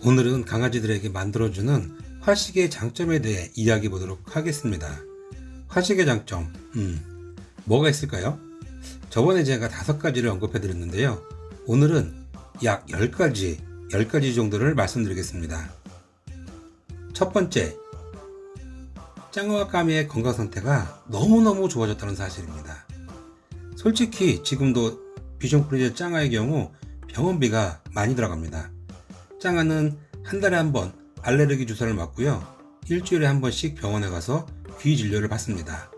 오늘은 강아지들에게 만들어주는 화식의 장점에 대해 이야기해 보도록 하겠습니다. 화식의 장점, 뭐가 있을까요? 저번에 제가 5가지를 언급해 드렸는데요. 오늘은 약 10가지 정도를 말씀드리겠습니다. 첫 번째, 짱어와 까미의 건강 상태가 너무너무 좋아졌다는 사실입니다. 솔직히 지금도 비숑 프리제 짱아의 경우 병원비가 많이 들어갑니다. 짱아는 한 달에 한 번 알레르기 주사를 맞고요. 일주일에 한 번씩 병원에 가서 귀 진료를 받습니다.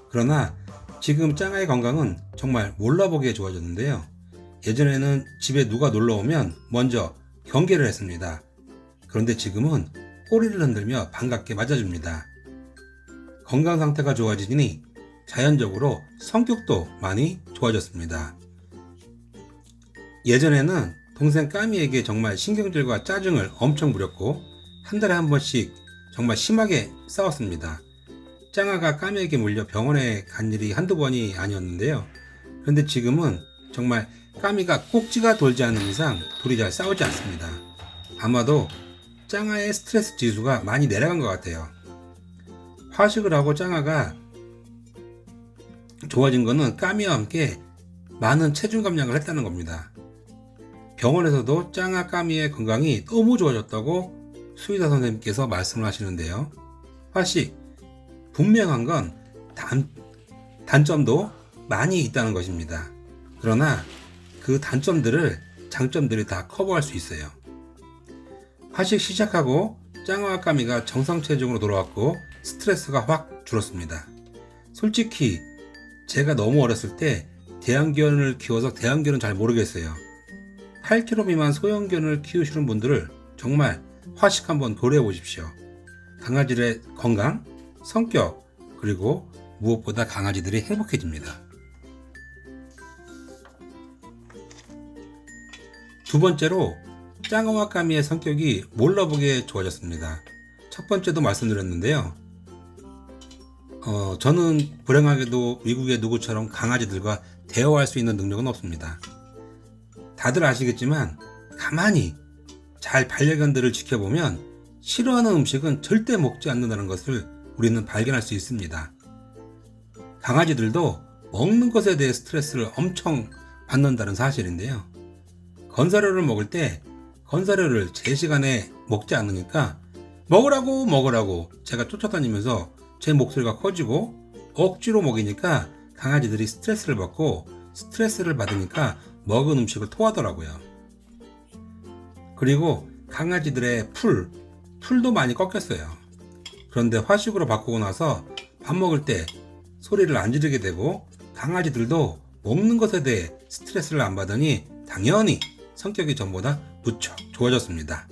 그러나 지금 짱아의 건강은 정말 몰라보기에 좋아졌는데요. 예전에는 집에 누가 놀러 오면 먼저 경계를 했습니다. 그런데 지금은 꼬리를 흔들며 반갑게 맞아줍니다. 건강 상태가 좋아지니 자연적으로 성격도 많이 좋아졌습니다. 예전에는 동생 까미에게 정말 신경질과 짜증을 엄청 부렸고 한 달에 한 번씩 정말 심하게 싸웠습니다. 짱아가 까미에게 물려 병원에 간 일이 한두 번이 아니었는데요. 그런데 지금은 정말 까미가 꼭지가 돌지 않는 이상 둘이 잘 싸우지 않습니다. 아마도 짱아의 스트레스 지수가 많이 내려간 것 같아요. 화식을 하고 짱아가 좋아진 것은 까미와 함께 많은 체중 감량을 했다는 겁니다. 병원에서도 짱아 까미의 건강이 너무 좋아졌다고 수의사 선생님께서 말씀을 하시는데요. 화식, 분명한 건 단점도 많이 있다는 것입니다. 그러나 그 단점들을 장점들이 다 커버할 수 있어요. 화식 시작하고 짱아와 까미가 정상 체중으로 돌아왔고 스트레스가 확 줄었습니다. 솔직히 제가 너무 어렸을 때 대형견을 키워서 대형견은 잘 모르겠어요. 8kg 미만 소형견을 키우시는 분들을 정말 화식 한번 고려해 보십시오. 강아지들의 건강, 성격, 그리고 무엇보다 강아지들이 행복해집니다. 두 번째로 짱아와 까미의 성격이 몰라보게 좋아졌습니다. 첫 번째도 말씀드렸는데요. 저는 불행하게도 미국의 누구처럼 강아지들과 대화할 수 있는 능력은 없습니다. 다들 아시겠지만 가만히 잘 반려견들을 지켜보면 싫어하는 음식은 절대 먹지 않는다는 것을 우리는 발견할 수 있습니다. 강아지들도 먹는 것에 대해 스트레스를 엄청 받는다는 사실인데요. 건사료를 먹을 때 건사료를 제 시간에 먹지 않으니까 먹으라고 제가 쫓아다니면서 제 목소리가 커지고 억지로 먹이니까 강아지들이 스트레스를 받고 스트레스를 받으니까 먹은 음식을 토하더라고요. 그리고 강아지들의 풀도 많이 꺾였어요. 그런데 화식으로 바꾸고 나서 밥 먹을 때 소리를 안 지르게 되고 강아지들도 먹는 것에 대해 스트레스를 안 받으니 당연히 성격이 전보다 무척 좋아졌습니다.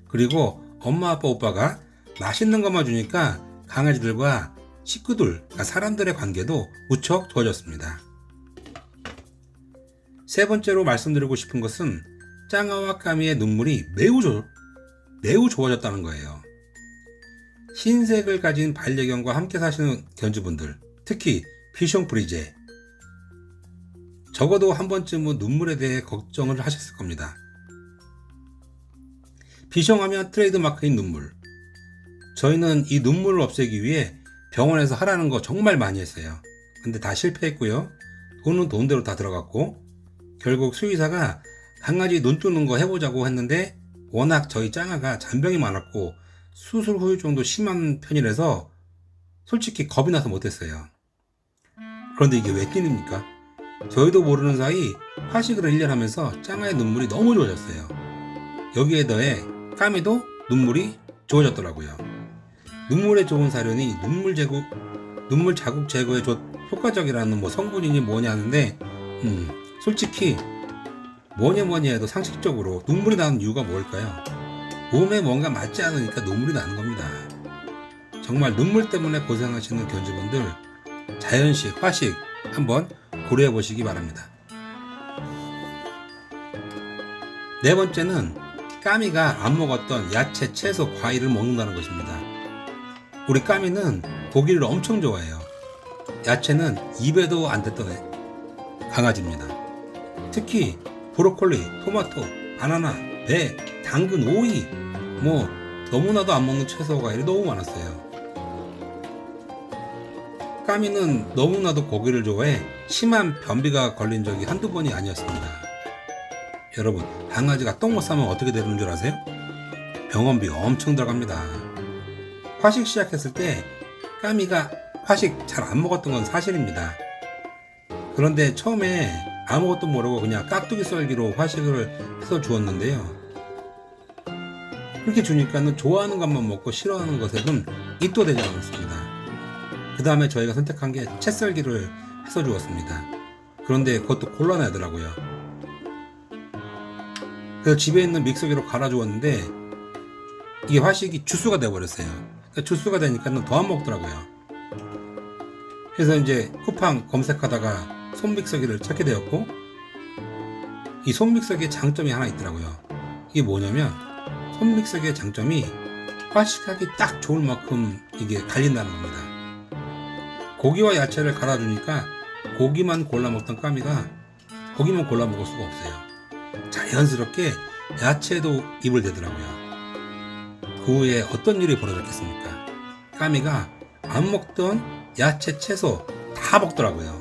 그리고 엄마 아빠 오빠가 맛있는 것만 주니까 강아지들과 식구들, 사람들의 관계도 무척 좋아졌습니다. 세 번째로 말씀드리고 싶은 것은 짱아와 까미의 눈물이 매우 좋아졌다는 거예요. 흰색을 가진 반려견과 함께 사시는 견주분들, 특히 비숑 프리제, 적어도 한 번쯤은 눈물에 대해 걱정을 하셨을 겁니다. 비숑 하면 트레이드마크인 눈물. 저희는 이 눈물을 없애기 위해 병원에서 하라는 거 정말 많이 했어요. 근데 다 실패했고요. 돈은 돈대로 다 들어갔고 결국 수의사가 강아지 눈 뜨는 거 해보자고 했는데 워낙 저희 짱아가 잔병이 많았고 수술 후유증도 심한 편이라서 솔직히 겁이 나서 못했어요. 그런데 이게 왜 끼닙니까? 저희도 모르는 사이 화식을 1년 하면서 짱아의 눈물이 너무 좋아졌어요. 여기에 더해 까미도 눈물이 좋아졌더라고요. 눈물에 좋은 사료니 눈물 자국 제거에 효과적이라는 성분이니 뭐냐 하는데 솔직히 뭐니 해도 상식적으로 눈물이 나는 이유가 뭘까요? 몸에 뭔가 맞지 않으니까 눈물이 나는 겁니다. 정말 눈물 때문에 고생하시는 견주분들 자연식, 화식 한번 고려해 보시기 바랍니다. 네 번째는 까미가 안 먹었던 야채, 채소, 과일을 먹는다는 것입니다. 우리 까미는 고기를 엄청 좋아해요. 야채는 입에도 안 댔던 강아지입니다. 특히 브로콜리, 토마토, 바나나, 배, 당근, 오이 뭐 너무나도 안 먹는 채소 과일이 너무 많았어요. 까미는 너무나도 고기를 좋아해 심한 변비가 걸린 적이 한두 번이 아니었습니다. 여러분, 강아지가 똥 못 싸면 어떻게 되는 줄 아세요? 병원비 엄청 들어갑니다. 화식 시작했을 때 까미가 화식 잘 안 먹었던 건 사실입니다. 그런데 처음에 아무것도 모르고 그냥 깍두기 썰기로 화식을 해서 주었는데요. 그렇게 주니까는 좋아하는 것만 먹고 싫어하는 것에는 입도 대지 않았습니다. 그 다음에 저희가 선택한 게 채 썰기를 해서 주었습니다. 그런데 그것도 곤란하더라고요. 그래서 집에 있는 믹서기로 갈아 주었는데 이게 화식이 주스가 돼버렸어요. 그러니까 주스가 되니까는 더 안 먹더라고요. 그래서 이제 쿠팡 검색하다가 손믹서기를 찾게 되었고, 이 손믹서기의 장점이 하나 있더라고요. 이게 뭐냐면 손믹서기의 장점이 화식하기 딱 좋을 만큼 이게 갈린다는 겁니다. 고기와 야채를 갈아주니까 고기만 골라 먹던 까미가 고기만 골라 먹을 수가 없어요. 자연스럽게 야채도 입을 대더라고요. 그 후에 어떤 일이 벌어졌겠습니까? 까미가 안 먹던 야채, 채소 다 먹더라고요.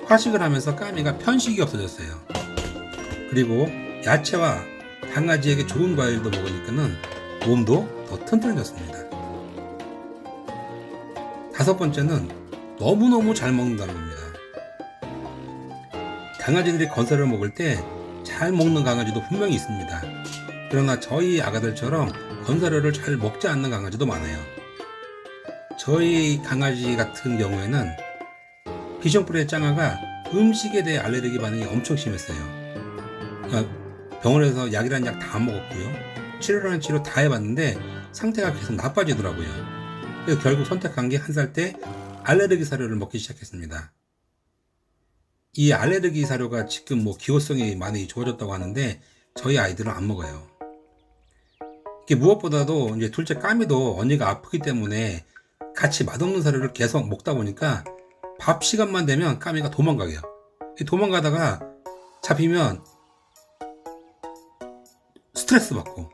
화식을 하면서 까미가 편식이 없어졌어요. 그리고 야채와 강아지에게 좋은 과일도 먹으니까는 몸도 더 튼튼해졌습니다. 다섯 번째는 너무너무 잘 먹는다는 겁니다. 강아지들이 건새를 먹을 때 잘 먹는 강아지도 분명히 있습니다. 그러나 저희 아가들처럼 건사료를 잘 먹지 않는 강아지도 많아요. 저희 강아지 같은 경우에는 비숑프레 짱아가 음식에 대해 알레르기 반응이 엄청 심했어요. 그러니까 병원에서 약이란 약 다 먹었고요. 치료라는 치료 다 해봤는데 상태가 계속 나빠지더라고요. 그래서 결국 선택한 게 한 살 때 알레르기 사료를 먹기 시작했습니다. 이 알레르기 사료가 지금 뭐 기호성이 많이 좋아졌다고 하는데 저희 아이들은 안 먹어요. 이게 무엇보다도 이제 둘째 까미도 언니가 아프기 때문에 같이 맛없는 사료를 계속 먹다 보니까 밥 시간만 되면 까미가 도망가요. 도망가다가 잡히면 스트레스 받고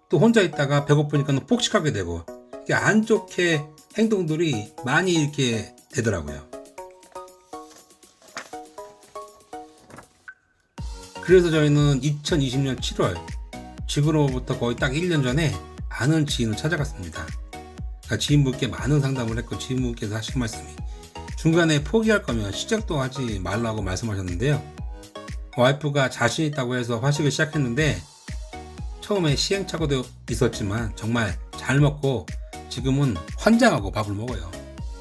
또 혼자 있다가 배고프니까 폭식하게 되고 이게 안 좋게 행동들이 많이 이렇게 되더라고요. 그래서 저희는 2020년 7월 지금으로부터 거의 딱 1년 전에 아는 지인을 찾아갔습니다. 그러니까 지인분께 많은 상담을 했고 지인분께서 하신 말씀이 중간에 포기할 거면 시작도 하지 말라고 말씀하셨는데요. 와이프가 자신 있다고 해서 화식을 시작했는데 처음에 시행착오도 있었지만 정말 잘 먹고 지금은 환장하고 밥을 먹어요.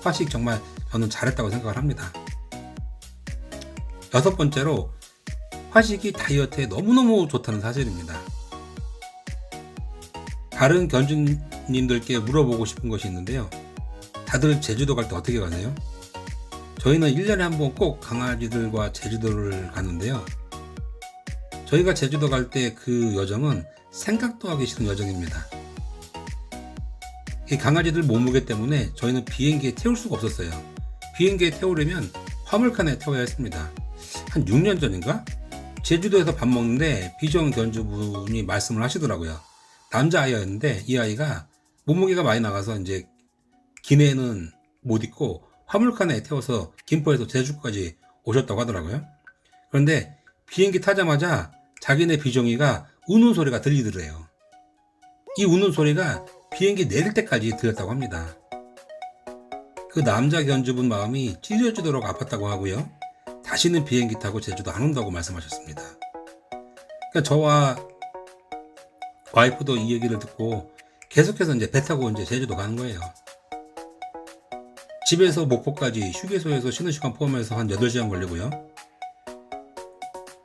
화식 정말 저는 잘했다고 생각을 합니다. 여섯 번째로 화식이 다이어트에 너무너무 좋다는 사실입니다. 다른 견주님들께 물어보고 싶은 것이 있는데요. 다들 제주도 갈 때 어떻게 가세요? 저희는 1년에 한 번 꼭 강아지들과 제주도를 가는데요. 저희가 제주도 갈 때 그 여정은 생각도 하기 싫은 여정입니다. 이 강아지들 몸무게 때문에 저희는 비행기에 태울 수가 없었어요. 비행기에 태우려면 화물칸에 태워야 했습니다. 한 6년 전인가? 제주도에서 밥 먹는데 비숑 견주분이 말씀을 하시더라고요. 남자아이였는데 이 아이가 몸무게가 많이 나가서 이제 기내에는 못 있고 화물칸에 태워서 김포에서 제주까지 오셨다고 하더라고요. 그런데 비행기 타자마자 자기네 비숑이가 우는 소리가 들리더래요. 이 우는 소리가 비행기 내릴 때까지 들렸다고 합니다. 그 남자 견주분 마음이 찢어지도록 아팠다고 하고요. 다시는 비행기 타고 제주도 안 온다고 말씀하셨습니다. 그러니까 저와 와이프도 이 얘기를 듣고 계속해서 이제 배 타고 이제 제주도 가는 거예요. 집에서 목포까지 휴게소에서 쉬는 시간 포함해서 한 8시간 걸리고요.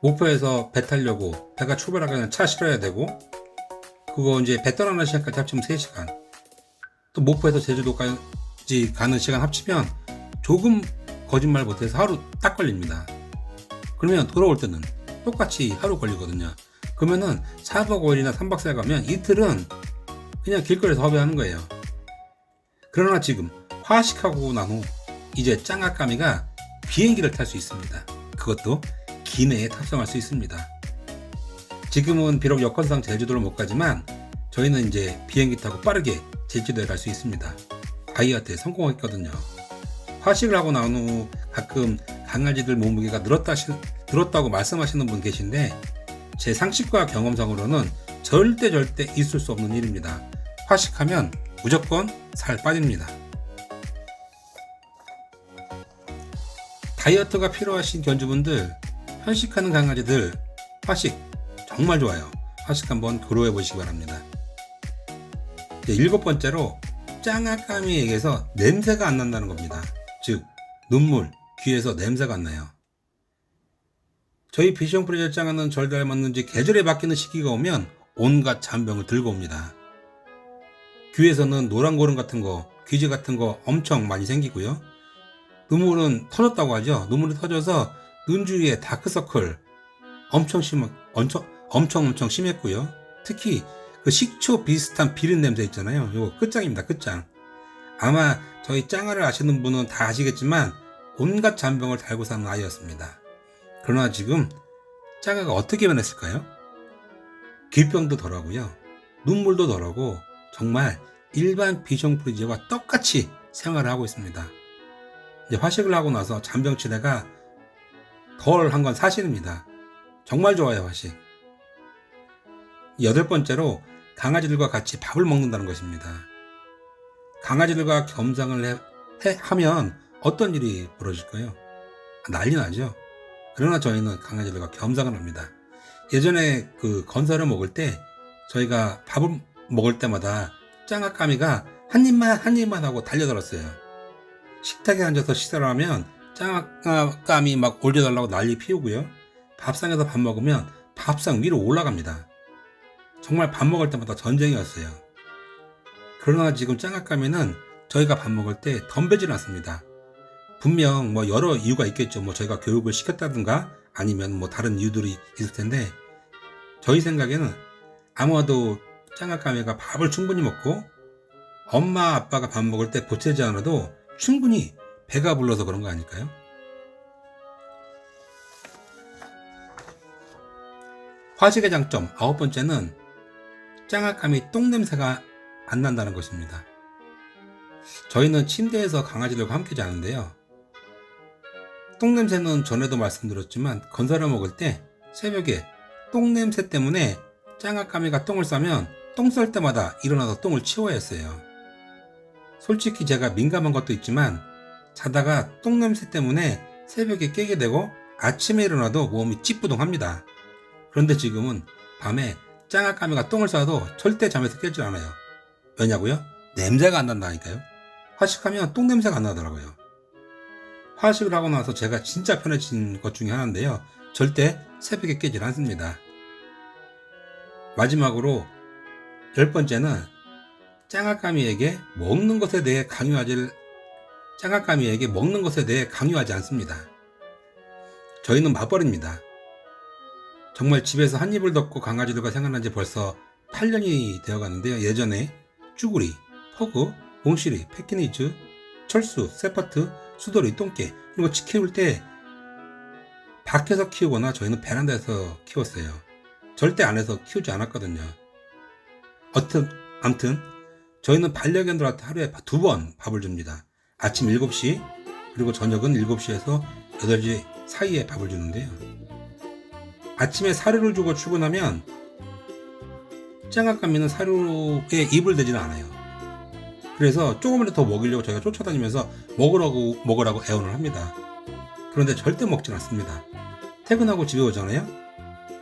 목포에서 배 타려고 배가 출발하기 전에 차 실어야 되고 그거 이제 배 떠나는 시간까지 합치면 3시간. 또 목포에서 제주도까지 가는 시간 합치면 조금 거짓말 못해서 하루 딱 걸립니다. 그러면 돌아올 때는 똑같이 하루 걸리거든요. 그러면은 4박 5일이나 3박 4일 가면 이틀은 그냥 길거리에서 허비하는 거예요. 그러나 지금 화식하고 난 후 이제 짱아까미가 비행기를 탈 수 있습니다. 그것도 기내에 탑승할 수 있습니다. 지금은 비록 여건상 제주도를 못 가지만 저희는 이제 비행기 타고 빠르게 제주도에 갈 수 있습니다. 다이어트에 성공했거든요. 화식을 하고 나온 후 가끔 강아지들 몸무게가 늘었다고 말씀하시는 분 계신데 제 상식과 경험상으로는 절대 있을 수 없는 일입니다. 화식하면 무조건 살 빠집니다. 다이어트가 필요하신 견주분들, 편식하는 강아지들 화식 정말 좋아요. 화식 한번 고려해 보시기 바랍니다. 이제 7번째로 짱아까미에게서 냄새가 안 난다는 겁니다. 즉 눈물, 귀에서 냄새가 안 나요. 저희 비숑 프리저 짱아는 절 닮았는지 계절에 바뀌는 시기가 오면 온갖 잔병을 들고 옵니다. 귀에서는 노란 고름 같은 거, 귀지 같은 거 엄청 많이 생기고요. 눈물은 터졌다고 하죠. 눈물이 터져서 눈 주위에 다크서클 엄청 심했고요. 특히 그 식초 비슷한 비린 냄새 있잖아요. 이거 끝장입니다. 끝장. 아마 저희 짱아를 아시는 분은 다 아시겠지만 온갖 잔병을 달고 사는 아이였습니다. 그러나 지금 짱아가 어떻게 변했을까요? 귀병도 덜하고요. 눈물도 덜하고 정말 일반 비숑 프리지와 똑같이 생활을 하고 있습니다. 이제 화식을 하고 나서 잔병 치레가 덜 한 건 사실입니다. 정말 좋아요, 화식. 8번째로 강아지들과 같이 밥을 먹는다는 것입니다. 강아지들과 겸상을 하면 어떤 일이 벌어질까요? 난리 나죠. 그러나 저희는 강아지들과 겸상을 합니다. 예전에 그 건설을 먹을 때 저희가 밥을 먹을 때마다 짱아까미가 한 입만 하고 달려들었어요. 식탁에 앉아서 식사를 하면 짱아까미 막 올려달라고 난리 피우고요. 밥상에서 밥 먹으면 밥상 위로 올라갑니다. 정말 밥 먹을 때마다 전쟁이었어요. 그러나 지금 짱아까미는 저희가 밥 먹을 때 덤벼질 않습니다. 분명 뭐 여러 이유가 있겠죠. 뭐 저희가 교육을 시켰다든가 아니면 뭐 다른 이유들이 있을 텐데 저희 생각에는 아마도 짱아까미가 밥을 충분히 먹고 엄마 아빠가 밥 먹을 때 보채지 않아도 충분히 배가 불러서 그런 거 아닐까요? 화식의 장점 9번째는 짱아까미 똥냄새가 안 난다는 것입니다. 저희는 침대에서 강아지들과 함께 자는데요. 똥냄새는 전에도 말씀드렸지만 건설을 먹을 때 새벽에 똥냄새 때문에 짱아까미가 똥을 싸면 똥 쌀 때마다 일어나서 똥을 치워야 했어요. 솔직히 제가 민감한 것도 있지만 자다가 똥냄새 때문에 새벽에 깨게 되고 아침에 일어나도 몸이 찌뿌둥합니다. 그런데 지금은 밤에 짱아까미가 똥을 싸도 절대 잠에서 깨지 않아요. 왜냐고요? 냄새가 안 난다니까요. 화식하면 똥냄새가 안 나더라고요. 화식을 하고 나서 제가 진짜 편해진 것 중에 하나인데요. 절대 새벽에 깨질 않습니다. 마지막으로 10번째는 짱아까미에게 먹는 것에 대해 강요하지 않습니다. 저희는 맞벌이입니다. 정말 집에서 한 입을 덮고 강아지들과 생활한 지 벌써 8년이 되어 가는데요. 예전에 쭈구리, 퍼그, 몽실이, 패키니즈, 철수, 세파트, 수돌이, 똥개 이거 키울 때 밖에서 키우거나 저희는 베란다에서 키웠어요. 절대 안에서 키우지 않았거든요. 암튼 저희는 반려견들한테 하루에 2번 밥을 줍니다. 아침 7시 그리고 저녁은 7시에서 8시 사이에 밥을 주는데요. 아침에 사료를 주고 출근하면 짱아까미는 사료에 입을 대지는 않아요. 그래서 조금이라도 더 먹이려고 저희가 쫓아다니면서 먹으라고 애원을 합니다. 그런데 절대 먹진 않습니다. 퇴근하고 집에 오잖아요.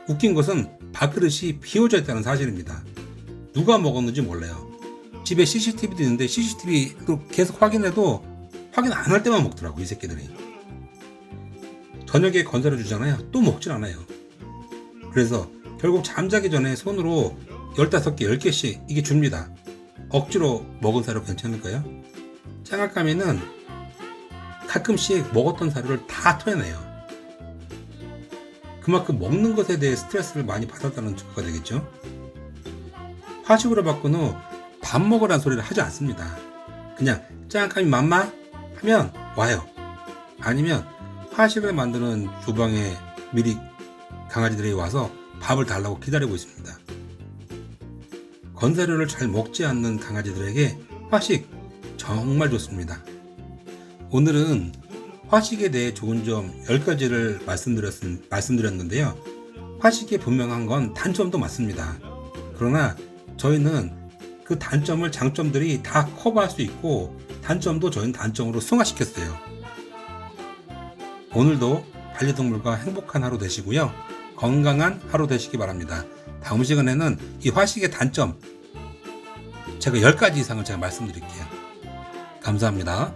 웃긴 것은 밥그릇이 비워져 있다는 사실입니다. 누가 먹었는지 몰라요. 집에 CCTV도 있는데 CCTV도 계속 확인해도 확인 안 할 때만 먹더라고 이 새끼들이. 저녁에 건설해 주잖아요. 또 먹질 않아요. 그래서 결국 잠자기 전에 손으로 15개, 10개씩 이게 줍니다. 억지로 먹은 사료 괜찮을까요? 짱아까미는 가끔씩 먹었던 사료를 다 토해내요. 그만큼 먹는 것에 대해 스트레스를 많이 받았다는 증거가 되겠죠. 화식으로 바꾼 후 밥 먹으란 소리를 하지 않습니다. 그냥 짱아까미 맘마 하면 와요. 아니면 화식을 만드는 주방에 미리 강아지들이 와서 밥을 달라고 기다리고 있습니다. 건사료를 잘 먹지 않는 강아지들에게 화식 정말 좋습니다. 오늘은 화식에 대해 좋은 점 10가지를 말씀드렸는데요. 화식이 분명한 건 단점도 맞습니다. 그러나 저희는 그 단점을 장점들이 다 커버할 수 있고 단점도 저희는 단점으로 승화시켰어요. 오늘도 반려동물과 행복한 하루 되시고요. 건강한 하루 되시기 바랍니다. 다음 시간에는 이 화식의 단점 제가 10가지 이상을 제가 말씀드릴게요. 감사합니다.